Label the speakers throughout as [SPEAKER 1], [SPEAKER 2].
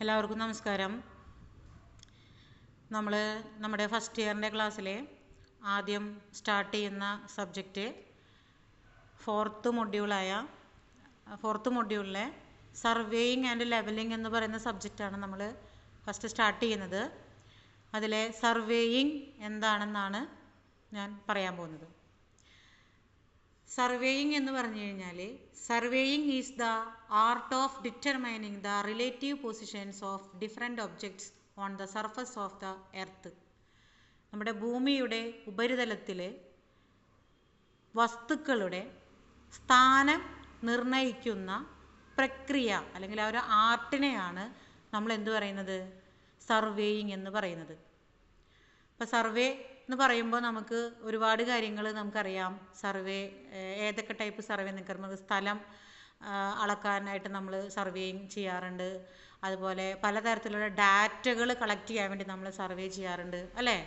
[SPEAKER 1] എല്ലാവർക്കും നമസ്കാരം. നമ്മുടെ ഫസ്റ്റ് ഇയറിൻ്റെ ക്ലാസ്സിലെ ആദ്യം സ്റ്റാർട്ട് ചെയ്യുന്ന സബ്ജക്റ്റ് ഫോർത്ത് മൊഡ്യൂളിലെ സർവേയിങ് ആൻഡ് ലെവലിംഗ് എന്ന് പറയുന്ന സബ്ജക്റ്റാണ് നമ്മൾ ഫസ്റ്റ് സ്റ്റാർട്ട് ചെയ്യുന്നത്. അതിലെ സർവേയിങ് എന്താണെന്നാണ് ഞാൻ പറയാൻ പോകുന്നത്. സർവേയിങ് എന്ന് പറഞ്ഞു കഴിഞ്ഞാൽ surveying is the art of determining the relative positions of different objects on the surface of the earth. നമ്മുടെ ഭൂമിയുടെ ഉപരിതലത്തിൽ വസ്തുക്കളുടെ സ്ഥാനം നിർണയിക്കുന്ന പ്രക്രിയ അല്ലെങ്കിൽ ആ ഒരു ആർട്ടിനെയാണ് നമ്മൾ എന്ത് പറയുന്നത്, സർവേയിങ് എന്ന് പറയുന്നത്. അപ്പോൾ സർവേ എന്ന് പറയുമ്പോൾ നമുക്ക് ഒരുപാട് കാര്യങ്ങൾ നമുക്കറിയാം. സർവേ ഏതൊക്കെ ടൈപ്പ് സർവേ നിൽക്കുന്നത്, സ്ഥലം അളക്കാനായിട്ട് നമ്മൾ സർവേയിങ് ചെയ്യാറുണ്ട്. അതുപോലെ പലതരത്തിലുള്ള ഡാറ്റകൾ കളക്ട് ചെയ്യാൻ വേണ്ടി നമ്മൾ സർവേ ചെയ്യാറുണ്ട്, അല്ലേ?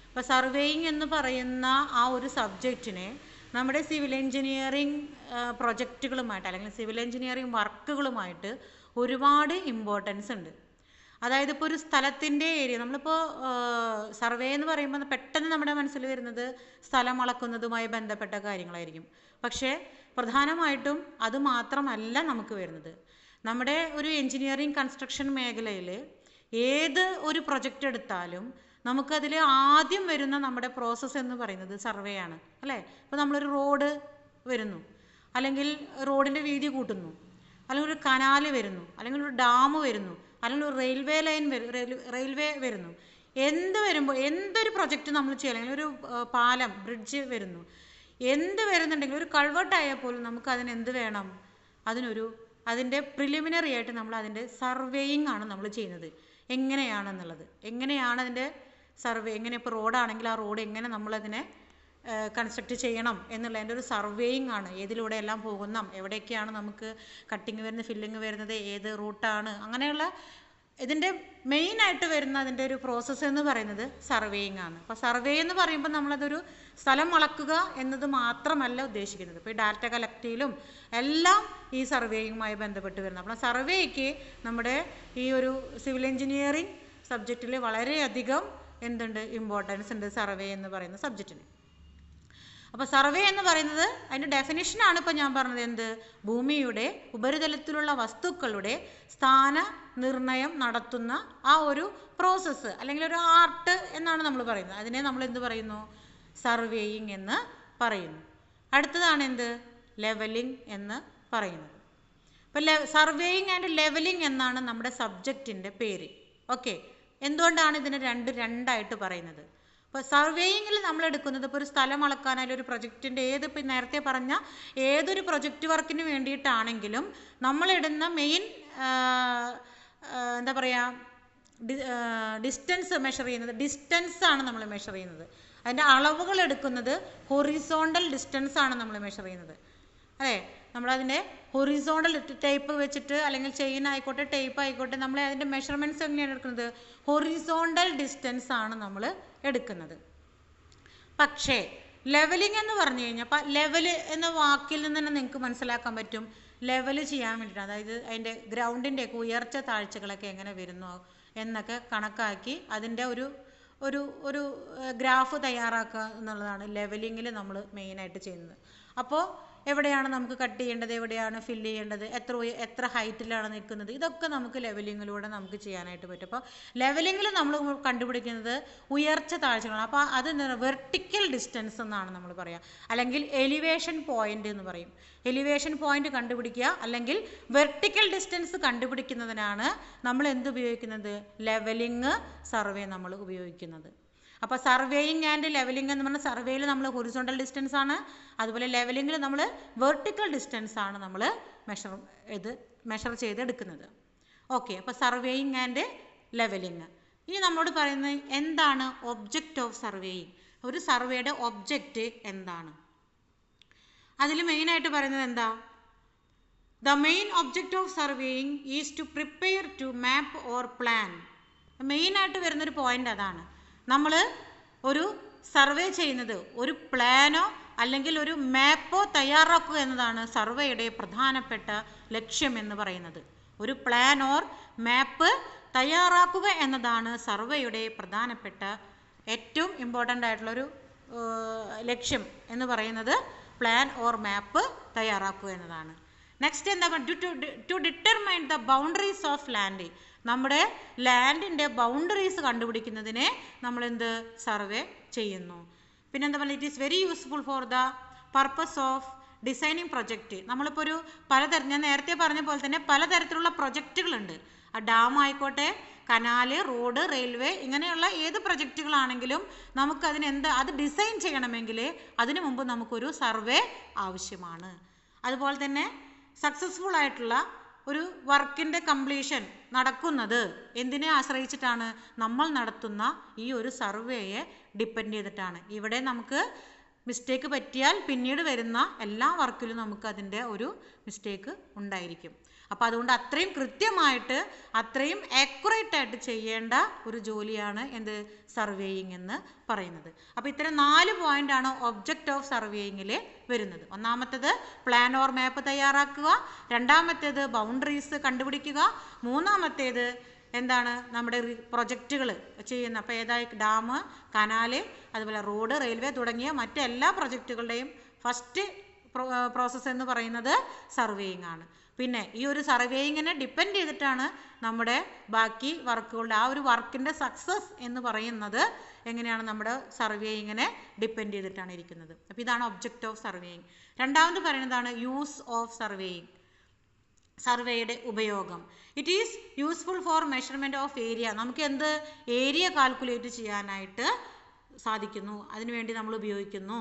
[SPEAKER 1] അപ്പോൾ സർവേയിങ് എന്ന് പറയുന്ന ആ ഒരു സബ്ജക്റ്റിനെ നമ്മുടെ സിവിൽ എഞ്ചിനീയറിംഗ് പ്രൊജക്റ്റുകളുമായിട്ട് അല്ലെങ്കിൽ സിവിൽ എഞ്ചിനീയറിംഗ് വർക്കുകളുമായിട്ട് ഒരുപാട് ഇമ്പോർട്ടൻസ് ഉണ്ട്. അതായത് ഇപ്പോൾ ഒരു സ്ഥലത്തിൻ്റെ ഏരിയ നമ്മളിപ്പോൾ സർവേ എന്ന് പറയുമ്പോൾ പെട്ടെന്ന് നമ്മുടെ മനസ്സിൽ വരുന്നത് സ്ഥലം അളക്കുന്നതുമായി ബന്ധപ്പെട്ട കാര്യങ്ങളായിരിക്കും. പക്ഷേ പ്രധാനമായിട്ടും അത് മാത്രമല്ല നമുക്ക് വരുന്നത്. നമ്മുടെ ഒരു എൻജിനീയറിംഗ് കൺസ്ട്രക്ഷൻ മേഖലയിൽ ഏത് ഒരു പ്രൊജക്റ്റ് എടുത്താലും നമുക്കതിൽ ആദ്യം വരുന്ന നമ്മുടെ പ്രോസസ്സ് എന്ന് പറയുന്നത് സർവേ ആണ്, അല്ലേ? ഇപ്പോൾ നമ്മളൊരു റോഡ് വരുന്നു, അല്ലെങ്കിൽ റോഡിൻ്റെ വീതി കൂട്ടുന്നു, അല്ലെങ്കിൽ ഒരു കനാല് വരുന്നു, അല്ലെങ്കിൽ ഒരു ഡാം വരുന്നു, അല്ലെങ്കിൽ ഒരു റെയിൽവേ വരുന്നു. എന്തൊരു പ്രൊജക്റ്റ് നമ്മൾ ചെയ്യുക, അല്ലെങ്കിൽ ഒരു പാലം, ബ്രിഡ്ജ് വരുന്നു, എന്ത് വരുന്നുണ്ടെങ്കിലും ഒരു കൾവർട്ടായാൽ പോലും നമുക്ക് അതിനെന്ത് വേണം, അതിൻ്റെ പ്രിലിമിനറി ആയിട്ട് നമ്മൾ അതിൻ്റെ സർവേയിങ് ആണ് നമ്മൾ ചെയ്യുന്നത്. എങ്ങനെയാണെന്നുള്ളത്, എങ്ങനെയാണ് അതിൻ്റെ സർവേ, എങ്ങനെ ഇപ്പോൾ റോഡാണെങ്കിൽ ആ റോഡ് എങ്ങനെ നമ്മളതിനെ കൺസ്ട്രക്റ്റ് ചെയ്യണം എന്നുള്ളതിൻ്റെ ഒരു സർവേയിങ് ആണ്. ഏതിലൂടെ എല്ലാം പോകുന്ന, എവിടെയൊക്കെയാണ് നമുക്ക് കട്ടിങ് വരുന്നത്, ഫില്ലിങ് വരുന്നത്, ഏത് റൂട്ടാണ്, അങ്ങനെയുള്ള ഇതിൻ്റെ മെയിനായിട്ട് വരുന്ന അതിൻ്റെ ഒരു പ്രോസസ്സ് എന്ന് പറയുന്നത് സർവേയിങ് ആണ്. അപ്പോൾ സർവേ എന്ന് പറയുമ്പോൾ നമ്മളതൊരു സ്ഥലം അളക്കുക എന്നത് മാത്രമല്ല ഉദ്ദേശിക്കുന്നത്. ഇപ്പോൾ ഈ ഡാറ്റ കളക്റ്റിലും എല്ലാം ഈ സർവേയുമായി ബന്ധപ്പെട്ട് വരുന്നത്. അപ്പോൾ സർവേക്ക് നമ്മുടെ ഈ ഒരു സിവിൽ എഞ്ചിനീയറിംഗ് സബ്ജക്റ്റിൽ വളരെയധികം ഇമ്പോർട്ടൻസ് ഉണ്ട് സർവേ എന്ന് പറയുന്ന സബ്ജക്റ്റിന്. അപ്പോൾ സർവേ എന്ന് പറയുന്നത് അതിൻ്റെ ഡെഫിനിഷനാണ് ഇപ്പോൾ ഞാൻ പറഞ്ഞത്. ഭൂമിയുടെ ഉപരിതലത്തിലുള്ള വസ്തുക്കളുടെ സ്ഥാന നിർണയം നടത്തുന്ന ആ ഒരു പ്രോസസ്സ് അല്ലെങ്കിൽ ഒരു ആർട്ട് എന്നാണ് നമ്മൾ പറയുന്നത്. അതിനെ നമ്മൾ എന്ത് പറയുന്നു, സർവേയിങ് എന്ന് പറയുന്നു. അടുത്തതാണ് ലെവലിംഗ് എന്ന് പറയുന്നത്. അപ്പോൾ സർവേയിങ് ആൻഡ് ലെവലിംഗ് എന്നാണ് നമ്മുടെ സബ്ജക്റ്റിൻ്റെ പേര്. ഓക്കെ, എന്തുകൊണ്ടാണ് ഇതിനെ രണ്ടായിട്ട് പറയുന്നത്? ഇപ്പോൾ സർവേയിങ്ങിൽ നമ്മൾ എടുക്കുന്നത് ഇപ്പോൾ ഒരു സ്ഥലം അളക്കാനായാലും ഒരു പ്രൊജക്റ്റിൻ്റെ ഇപ്പോൾ നേരത്തെ പറഞ്ഞ ഏതൊരു പ്രൊജക്റ്റ് വർക്കിന് വേണ്ടിയിട്ടാണെങ്കിലും നമ്മളിടുന്ന മെയിൻ ഡിസ്റ്റൻസ് മെഷർ ചെയ്യുന്നത്, ഡിസ്റ്റൻസാണ് നമ്മൾ മെഷർ ചെയ്യുന്നത്. അതിൻ്റെ അളവുകൾ എടുക്കുന്നത് ഹൊറിസോണ്ടൽ ഡിസ്റ്റൻസ് ആണ് നമ്മൾ മെഷർ ചെയ്യുന്നത്, അല്ലേ? നമ്മളതിൻ്റെ ഹൊറിസോണ്ടൽ ടേപ്പ് വെച്ചിട്ട്, അല്ലെങ്കിൽ ചെയിൻ ആയിക്കോട്ടെ, ടേപ്പ് ആയിക്കോട്ടെ, നമ്മൾ അതിൻ്റെ മെഷർമെൻറ്റ്സ് എങ്ങനെയാണ് എടുക്കുന്നത്, ഹൊറിസോണ്ടൽ ഡിസ്റ്റൻസ് ആണ് നമ്മൾ എടുക്കുന്നത്. പക്ഷേ ലെവലിംഗ് എന്ന് പറഞ്ഞു കഴിഞ്ഞാൽ ലെവല് എന്ന വാക്കിൽ നിന്ന് തന്നെ നിങ്ങൾക്ക് മനസ്സിലാക്കാൻ പറ്റും, ലെവല് ചെയ്യാൻ വേണ്ടിയിട്ട്, അതായത് അതിൻ്റെ ഗ്രൗണ്ടിൻ്റെയൊക്കെ ഉയർച്ച താഴ്ചകളൊക്കെ എങ്ങനെ വരുന്നു എന്നൊക്കെ കണക്കാക്കി അതിൻ്റെ ഒരു ഗ്രാഫ് തയ്യാറാക്കുക എന്നുള്ളതാണ് ലെവലിങ്ങിൽ നമ്മൾ മെയിനായിട്ട് ചെയ്യുന്നത്. അപ്പോൾ എവിടെയാണ് നമുക്ക് കട്ട് ചെയ്യേണ്ടത്, എവിടെയാണ് ഫില്ല് ചെയ്യേണ്ടത്, എത്ര ഹൈറ്റിലാണ് നിൽക്കുന്നത്, ഇതൊക്കെ നമുക്ക് ലെവലിങ്ങിലൂടെ നമുക്ക് ചെയ്യാനായിട്ട് പറ്റും. അപ്പോൾ ലെവലിങ്ങിൽ നമ്മൾ കണ്ടുപിടിക്കുന്നത് ഉയർച്ച താഴ്ചകളാണ്. അപ്പോൾ അത് വെർട്ടിക്കൽ ഡിസ്റ്റൻസ് എന്നാണ് നമ്മൾ പറയുക, അല്ലെങ്കിൽ എലിവേഷൻ പോയിന്റ് എന്ന് പറയും. എലിവേഷൻ പോയിന്റ് കണ്ടുപിടിക്കുക അല്ലെങ്കിൽ വെർട്ടിക്കൽ ഡിസ്റ്റൻസ് കണ്ടുപിടിക്കുന്നതിനാണ് നമ്മൾ ഉപയോഗിക്കുന്നത്, ലെവലിംഗ് സർവേ നമ്മൾ ഉപയോഗിക്കുന്നത്. അപ്പോൾ സർവേയിങ് ആൻഡ് ലെവലിംഗ് എന്ന് പറഞ്ഞാൽ സർവേയിൽ നമ്മൾ ഹൊറിസോണ്ടൽ ഡിസ്റ്റൻസ് ആണ്, അതുപോലെ ലെവലിങ്ങിൽ നമ്മൾ വെർട്ടിക്കൽ ഡിസ്റ്റൻസ് ആണ് നമ്മൾ മെഷർ ചെയ്തെടുക്കുന്നത്. ഓക്കെ, അപ്പോൾ സർവേയിങ് ആൻഡ് ലെവലിംഗ്. ഇനി നമ്മളോട് പറയുന്നത് എന്താണ് ഒബ്ജക്റ്റ് ഓഫ് സർവേയിങ്, ഒരു സർവേയുടെ ഒബ്ജക്റ്റ് എന്താണ്? അതിൽ മെയിനായിട്ട് പറയുന്നത് the main object of surveying is to prepare to map or plan. മെയിനായിട്ട് വരുന്നൊരു പോയിന്റ് അതാണ്. നമ്മൾ ഒരു സർവേ ചെയ്യുന്നത് ഒരു പ്ലാനോ അല്ലെങ്കിൽ ഒരു മാപ്പോ തയ്യാറാക്കുക എന്നതാണ് സർവേയുടെ പ്രധാനപ്പെട്ട ലക്ഷ്യം എന്ന് പറയുന്നത്. ഒരു പ്ലാൻ ഓർ മാപ്പ് തയ്യാറാക്കുക എന്നതാണ് സർവേയുടെ പ്രധാനപ്പെട്ട ഏറ്റവും ഇമ്പോർട്ടൻ്റ് ആയിട്ടുള്ളൊരു ലക്ഷ്യം എന്ന് പറയുന്നത് പ്ലാൻ ഓർ മാപ്പ് തയ്യാറാക്കുക എന്നതാണ്. നെക്സ്റ്റ് എന്താ to determine the boundaries of land. നമ്മുടെ ലാൻഡിൻ്റെ ബൗണ്ടറീസ് കണ്ടുപിടിക്കുന്നതിനെ നമ്മളെന്ത് സർവേ ചെയ്യുന്നു. പിന്നെന്താ പറയുക, it is very useful for the purpose of designing project. നമ്മളിപ്പോൾ ഒരു ഞാൻ നേരത്തെ പറഞ്ഞ പോലെ തന്നെ പലതരത്തിലുള്ള പ്രൊജക്റ്റുകളുണ്ട്. ആ ഡാം ആയിക്കോട്ടെ, കനാല്, റോഡ്, റെയിൽവേ, ഇങ്ങനെയുള്ള ഏത് പ്രൊജക്റ്റുകളാണെങ്കിലും നമുക്കതിന് അത് ഡിസൈൻ ചെയ്യണമെങ്കിൽ അതിനു മുമ്പ് നമുക്കൊരു സർവേ ആവശ്യമാണ്. അതുപോലെ തന്നെ സക്സസ്ഫുൾ ആയിട്ടുള്ള ഒരു വർക്കിൻ്റെ കംപ്ലീഷൻ നടക്കുന്നത് എന്തിനെ ആശ്രയിച്ചിട്ടാണ്? നമ്മൾ നടത്തുന്ന ഈ ഒരു സർവേയെ ഡിപ്പെൻഡ് ചെയ്തിട്ടാണ്. ഇവിടെ നമുക്ക് മിസ്റ്റേക്ക് പറ്റിയാൽ പിന്നീട് വരുന്ന എല്ലാ വർക്കിലും നമുക്ക് അതിൻ്റെ ഒരു മിസ്റ്റേക്ക് ഉണ്ടായിരിക്കും. അപ്പോൾ അതുകൊണ്ട് അത്രയും കൃത്യമായിട്ട് അത്രയും ആക്യുറേറ്റ് ആയിട്ട് ചെയ്യേണ്ട ഒരു ജോലിയാണ് എന്ത് സർവേയിങ് എന്ന് പറയുന്നത്. അപ്പോൾ ഇത്തരം 4 പോയിൻ്റാണ് ഒബ്ജക്റ്റ് ഓഫ് സർവേയിങ്ങിൽ വരുന്നത്. ഒന്നാമത്തേത് പ്ലാൻ ഓർ മാപ്പ് തയ്യാറാക്കുക, രണ്ടാമത്തേത് ബൗണ്ടറീസ് കണ്ടുപിടിക്കുക, മൂന്നാമത്തേത് എന്താണ് നമ്മുടെ പ്രൊജക്റ്റുകൾ ചെയ്യുന്ന, അപ്പോൾ ഏതായി ഡാം, കനാല്, അതുപോലെ റോഡ്, റെയിൽവേ തുടങ്ങിയ മറ്റെല്ലാ പ്രൊജക്റ്റുകളുടെയും ഫസ്റ്റ് പ്രോസസ്സ് എന്ന് പറയുന്നത് സർവേയിങ് ആണ്. പിന്നെ ഈ ഒരു സർവേയിങ്ങിനെ ഡിപ്പെൻഡ് ചെയ്തിട്ടാണ് നമ്മുടെ ബാക്കി വർക്കുകളുടെ ആ ഒരു വർക്കിൻ്റെ സക്സസ് എന്ന് പറയുന്നത് എങ്ങനെയാണ് നമ്മുടെ സർവേയിങ്ങിനെ ഡിപ്പെൻഡ് ചെയ്തിട്ടാണ് ഇരിക്കുന്നത്. അപ്പോൾ ഇതാണ് ഒബ്ജക്റ്റ് ഓഫ് സർവേയിങ്. രണ്ടാമത് പറയുന്നതാണ് യൂസ് ഓഫ് സർവേയിങ്. സർവേയുടെ ഉപയോഗം. It is useful for measurement of area. നമുക്ക് എന്ത് ഏരിയ കാൽക്കുലേറ്റ് ചെയ്യാനായിട്ട് സാധിക്കുന്നു, അതിനുവേണ്ടി നമ്മൾ ഉപയോഗിക്കുന്നു.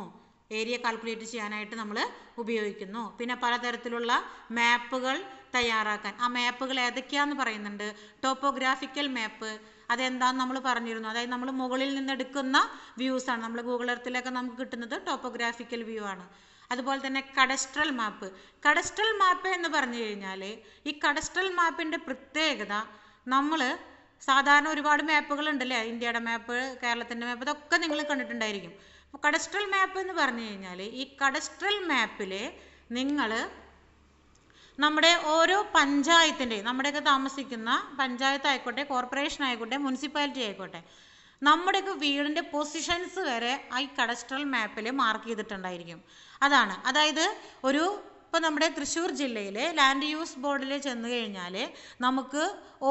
[SPEAKER 1] ഏരിയ കാൽക്കുലേറ്റ് ചെയ്യാനായിട്ട് നമ്മൾ ഉപയോഗിക്കുന്നു. പിന്നെ പലതരത്തിലുള്ള മാപ്പുകൾ തയ്യാറാക്കാൻ. ആ മാപ്പുകൾ ഏതൊക്കെയാണെന്ന് പറയുന്നുണ്ട്. ടോപ്പോഗ്രാഫിക്കൽ മാപ്പ് അതെന്താണെന്ന് നമ്മൾ പറഞ്ഞിരുന്നു. അതായത് നമ്മൾ മുകളിൽ നിന്ന് എടുക്കുന്ന വ്യൂസാണ്. നമ്മൾ ഗൂഗിൾ എർത്തിലൊക്കെ നമുക്ക് കിട്ടുന്നത് ടോപ്പോഗ്രാഫിക്കൽ വ്യൂ ആണ്. അതുപോലെ തന്നെ കഡസ്ട്രൽ മാപ്പ്. കഡസ്ട്രൽ മാപ്പ് എന്ന് പറഞ്ഞു കഴിഞ്ഞാൽ ഈ കഡസ്ട്രൽ മാപ്പിൻ്റെ പ്രത്യേകത, നമ്മൾ സാധാരണ ഒരുപാട് മാപ്പുകൾ ഉണ്ടല്ലേ, ഇന്ത്യയുടെ മാപ്പ്, കേരളത്തിൻ്റെ മാപ്പ്, ഇതൊക്കെ നിങ്ങൾ കണ്ടിട്ടുണ്ടായിരിക്കും. അപ്പോൾ കഡസ്ട്രൽ മാപ്പ് എന്ന് പറഞ്ഞു കഴിഞ്ഞാൽ ഈ കഡസ്ട്രൽ മാപ്പിൽ നിങ്ങൾ നമ്മുടെ ഓരോ പഞ്ചായത്തിൻ്റെയും, നമ്മുടെയൊക്കെ താമസിക്കുന്ന പഞ്ചായത്ത് ആയിക്കോട്ടെ, കോർപ്പറേഷൻ ആയിക്കോട്ടെ, മുനിസിപ്പാലിറ്റി ആയിക്കോട്ടെ, നമ്മുടെയൊക്കെ വീടിൻ്റെ പൊസിഷൻസ് വരെ ഈ കഡസ്ട്രൽ മാപ്പിൽ മാർക്ക് ചെയ്തിട്ടുണ്ടായിരിക്കും. അതായത് ഇപ്പോൾ നമ്മുടെ തൃശ്ശൂർ ജില്ലയിലെ ലാൻഡ് യൂസ് ബോർഡിൽ ചെന്ന് കഴിഞ്ഞാൽ നമുക്ക്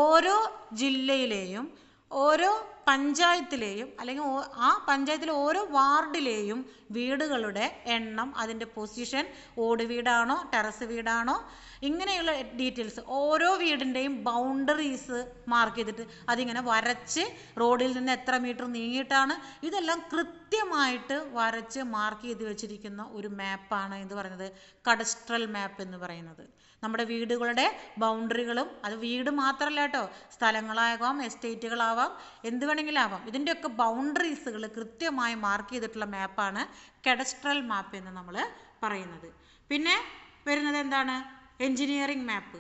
[SPEAKER 1] ഓരോ ജില്ലയിലെയും ഓരോ പഞ്ചായത്തിലെയും അല്ലെങ്കിൽ ആ പഞ്ചായത്തിലെ ഓരോ വാർഡിലെയും വീടുകളുടെ എണ്ണം, അതിൻ്റെ പൊസിഷൻ, ഓട് വീടാണോ ടെറസ് വീടാണോ, ഇങ്ങനെയുള്ള ഡീറ്റെയിൽസ് ഓരോ വീടിൻ്റെയും ബൗണ്ടറീസ് മാർക്ക് ചെയ്തിട്ട് അതിങ്ങനെ വരച്ച് റോഡിൽ നിന്ന് എത്ര മീറ്റർ നീങ്ങിയിട്ടാണ്, ഇതെല്ലാം കൃത്യമായിട്ട് വരച്ച് മാർക്ക് ചെയ്ത് വെച്ചിരിക്കുന്ന ഒരു മാപ്പാണ് എന്ന് പറയുന്നത് കഡസ്ട്രൽ മാപ്പ് എന്ന് പറയുന്നത്. നമ്മുടെ വീടുകളുടെ ബൗണ്ടറികളും, അത് വീട് മാത്രമല്ല കേട്ടോ, സ്ഥലങ്ങളാകാം, എസ്റ്റേറ്റുകളാവാം, എന്ത് വേണമെങ്കിലും ആവാം, ഇതിൻ്റെയൊക്കെ ബൗണ്ടറീസുകൾ കൃത്യമായി മാർക്ക് ചെയ്തിട്ടുള്ള മാപ്പാണ് കഡസ്ട്രൽ മാപ്പ് എന്ന് നമ്മൾ പറയുന്നത്. പിന്നെ വരുന്നത് എന്താണ്? എൻജിനീയറിംഗ് മാപ്പ്.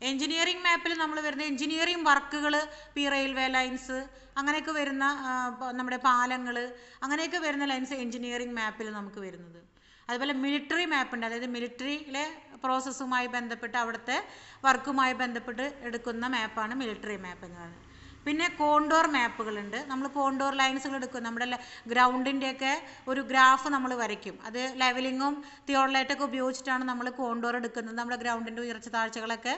[SPEAKER 1] എൻജിനീയറിംഗ് മാപ്പിൽ നമ്മൾ വരുന്ന എൻജിനീയറിംഗ് വർക്കുകൾ, റെയിൽവേ ലൈൻസ്, അങ്ങനെയൊക്കെ വരുന്ന നമ്മുടെ പാലങ്ങൾ, അങ്ങനെയൊക്കെ വരുന്ന ലൈൻസ് എൻജിനീയറിംഗ് മാപ്പിൽ നമുക്ക് വരുന്നത്. അതുപോലെ മിലിറ്ററി മാപ്പുണ്ട്. അതായത് മിലിറ്ററിയിലെ പ്രോസസ്സുമായി ബന്ധപ്പെട്ട് അവിടുത്തെ വർക്കുമായി ബന്ധപ്പെട്ട് എടുക്കുന്ന മാപ്പാണ് മിലിറ്ററി മാപ്പ് എന്ന് പറയുന്നത്. പിന്നെ കോണ്ടോർ മാപ്പുകളുണ്ട്. നമ്മൾ കോണ്ടോർ ലൈൻസുകൾ എടുക്കും. നമ്മുടെ ഗ്രൗണ്ടിൻ്റെയൊക്കെ ഒരു ഗ്രാഫ് നമ്മൾ വരയ്ക്കും. അത് ലെവലിങ്ങും തിയോഡലൈറ്റൊക്കെ ഉപയോഗിച്ചിട്ടാണ് നമ്മൾ കോണ്ടോർ എടുക്കുന്നത്. നമ്മുടെ ഗ്രൗണ്ടിൻ്റെ ഉയർച്ച താഴ്ചകളൊക്കെ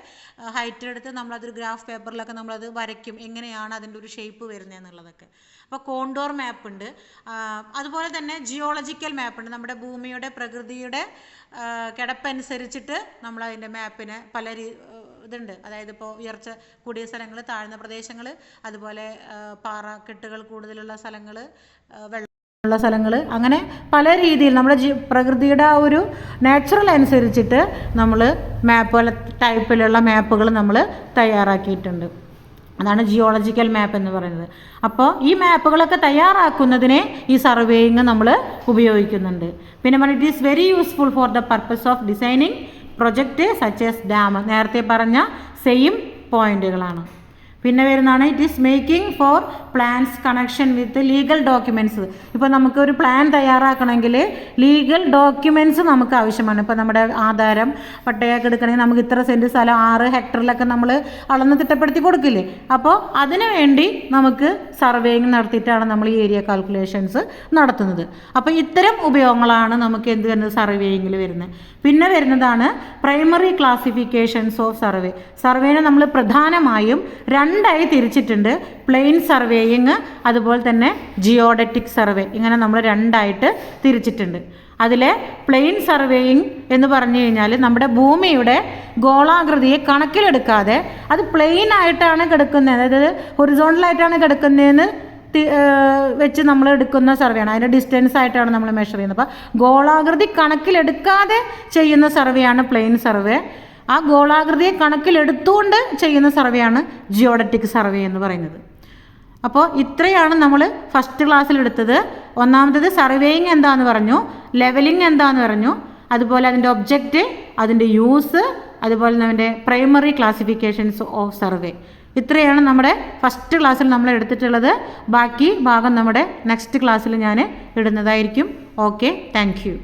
[SPEAKER 1] ഹൈറ്റിലെടുത്ത് നമ്മളതൊരു ഗ്രാഫ് പേപ്പറിലൊക്കെ നമ്മളത് വരയ്ക്കും, എങ്ങനെയാണ് അതിൻ്റെ ഒരു ഷേപ്പ് വരുന്നത് എന്നുള്ളതൊക്കെ. അപ്പോൾ കോണ്ടോർ മാപ്പുണ്ട്. അതുപോലെ തന്നെ ജിയോളജിക്കൽ മാപ്പുണ്ട്. നമ്മുടെ ഭൂമിയുടെ പ്രകൃതിയുടെ കിടപ്പനുസരിച്ചിട്ട് നമ്മൾ അതിൻ്റെ മാപ്പിന് പല ഇതുണ്ട്. അതായത് ഇപ്പോൾ ഉയർച്ച കൂടിയ സ്ഥലങ്ങൾ, താഴ്ന്ന പ്രദേശങ്ങൾ, അതുപോലെ പാറക്കെട്ടുകൾ കൂടുതലുള്ള സ്ഥലങ്ങൾ, വെള്ളമുള്ള സ്ഥലങ്ങൾ, അങ്ങനെ പല രീതിയിൽ നമ്മുടെ പ്രകൃതിയുടെ ആ ഒരു നാച്ചുറൽ അനുസരിച്ചിട്ട് നമ്മൾ മാപ്പ് ടൈപ്പിലുള്ള മാപ്പുകൾ നമ്മൾ തയ്യാറാക്കിയിട്ടുണ്ട്. അതാണ് ജിയോളജിക്കൽ മാപ്പ് എന്ന് പറയുന്നത്. അപ്പോൾ ഈ മാപ്പുകളൊക്കെ തയ്യാറാക്കുന്നതിനെ ഈ സർവേയിങ് നമ്മൾ ഉപയോഗിക്കുന്നുണ്ട്. പിന്നെ it is very useful for the purpose of designing project such as dam. നേരത്തെ പറഞ്ഞ സെയിം പോയിന്റുകളാണ്. പിന്നെ വരുന്നതാണ് it is making for plans connection with legal documents. ഇപ്പോൾ നമുക്കൊരു പ്ലാൻ തയ്യാറാക്കണമെങ്കിൽ ലീഗൽ ഡോക്യുമെൻറ്റ്സ് നമുക്ക് ആവശ്യമാണ്. ഇപ്പോൾ നമ്മുടെ ആധാരം പട്ടയൊക്കെ എടുക്കണമെങ്കിൽ നമുക്ക് ഇത്ര സെൻറ്റ് സ്ഥലം 6 ഹെക്ടറിലൊക്കെ നമ്മൾ അളന്ന് തിട്ടപ്പെടുത്തി കൊടുക്കില്ലേ. അപ്പോൾ അതിനു വേണ്ടി നമുക്ക് സർവേയിങ് നടത്തിയിട്ടാണ് നമ്മൾ ഈ ഏരിയ കാൽക്കുലേഷൻസ് നടത്തുന്നത്. അപ്പോൾ ഇത്തരം ഉപയോഗങ്ങളാണ് നമുക്ക് എന്ത് വരുന്നത് സർവേയിങ്ങിൽ വരുന്നത്. പിന്നെ വരുന്നതാണ് പ്രൈമറി ക്ലാസിഫിക്കേഷൻസ് ഓഫ് സർവേ. സർവേനെ നമ്മൾ പ്രധാനമായും 2ആയി തിരിച്ചിട്ടുണ്ട്. പ്ലെയിൻ സർവേയിങ് അതുപോലെ തന്നെ ജിയോഡറ്റിക് സർവേ, ഇങ്ങനെ നമ്മൾ 2ആയിട്ട് തിരിച്ചിട്ടുണ്ട്. അതിലെ പ്ലെയിൻ സർവേയിങ് എന്ന് പറഞ്ഞു കഴിഞ്ഞാൽ നമ്മുടെ ഭൂമിയുടെ ഗോളാകൃതിയെ കണക്കിലെടുക്കാതെ അത് പ്ലെയിൻ ആയിട്ടാണ് കിടക്കുന്നത്, അതായത് ഹൊറിസോണ്ടലായിട്ടാണ് കിടക്കുന്നതെന്ന് വെച്ച് നമ്മൾ എടുക്കുന്ന സർവേയാണ്. അതിൻ്റെ ഡിസ്റ്റൻസ് ആയിട്ടാണ് നമ്മൾ മെഷർ ചെയ്യുന്നത്. അപ്പോൾ ഗോളാകൃതി കണക്കിലെടുക്കാതെ ചെയ്യുന്ന സർവേയാണ് പ്ലെയിൻ സർവേ. ആ ഗോളാകൃതിയെ കണക്കിലെടുത്തുകൊണ്ട് ചെയ്യുന്ന സർവേയാണ് ജിയോഡറ്റിക് സർവേ എന്ന് പറയുന്നത്. അപ്പോൾ ഇത്രയാണ് നമ്മൾ ഫസ്റ്റ് ക്ലാസ്സിൽ എടുത്തത്. ഒന്നാമത്തേത് സർവേയിങ് എന്താണെന്ന് പറഞ്ഞു, ലെവലിംഗ് എന്താണെന്ന് പറഞ്ഞു, അതുപോലെ അതിൻ്റെ ഒബ്ജക്റ്റ്, അതിൻ്റെ യൂസ്, അതുപോലെ അതിൻ്റെ പ്രൈമറി ക്ലാസിഫിക്കേഷൻസ് ഓഫ് സർവേ. ഇത്രയാണ് നമ്മുടെ ഫസ്റ്റ് ക്ലാസ്സിൽ നമ്മൾ എടുത്തിട്ടുള്ളത്. ബാക്കി ഭാഗം നമ്മുടെ നെക്സ്റ്റ് ക്ലാസ്സിൽ ഞാൻ ഇടുന്നതായിരിക്കും. Okay, thank you.